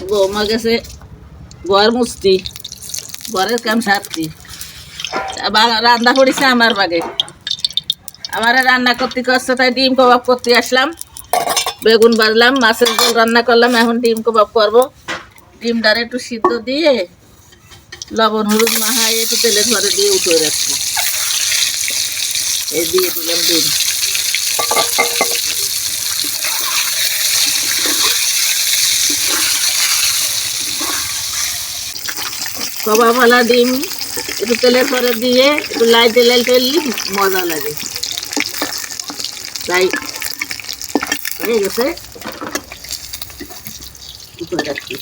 বৌমা গেছে ঘর মুছতি, ঘরের কাম সারতি, রান্না করেছে আমার বাগে। আমারে রান্না করতে করছে, তাই ডিম কাবাব করতে আসলাম। বেগুন ভাজলাম, মাছের ঝোল রান্না করলাম, এখন ডিম কাবাব করবো। ডিমটারে একটু সিদ্ধ দিয়ে লবণ হলুদ মাখাই একটু তেলের ঘরে দিয়ে উঠে রাখবো। এই দিয়ে দিলাম ডিম। কবাবওয়ালা ডিম একটু তেলের ঘরে দিয়ে একটু লাইটে লাইটে মজা লাগে। তাই হয়ে গেছে, উপরে রাখছি।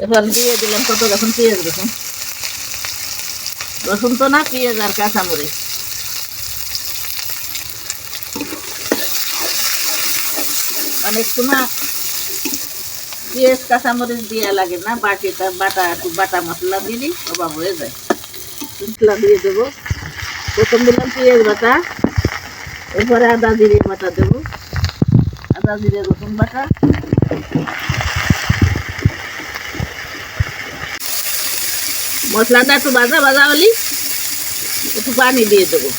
এবার দিয়ে দিলাম কত, যখন পেঁয়াজ রসুন, রসুন তো না, পেঁয়াজ আর কাঁচামরিচ। অনেক সময় পেঁয়াজ কাঁচামরিচ দিয়ে লাগে না, বাটিটা বাটা একটু বাটা মশলা দিলি অভাব হয়ে যায়। মশলা দিয়ে দেবো, প্রথম দিলাম পেঁয়াজ বাটা, এরপরে আদা জিরে বাটা দেবো, আদা জিরে রসুন বাটা। মশলাটা একটু ভাজা ভাজা হলি একটু পানি দিয়ে দেবো,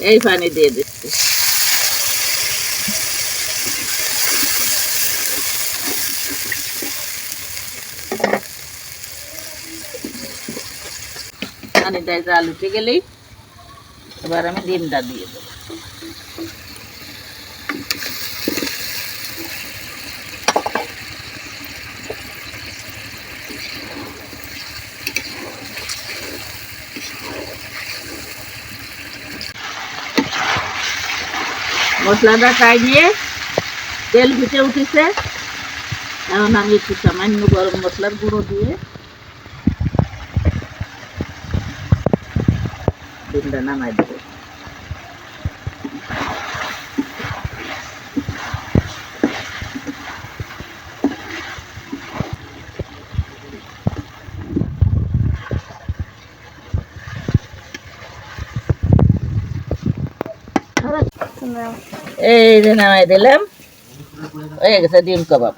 এই পানি দিয়ে দিচ্ছি। পানিটা জাল উঠে গেলেই এবার আমি ডিমটা দিয়ে দেবো। মশলাটা খাইয়ে তেল ফুটে উঠেছে, এখন আমি একটু সামান্য গরম মশলার গুঁড়ো দিয়ে ডিমটা নামাই দেবো। এই যে নামাই দিলাম, হয়ে গেছে ডিম কাবাব।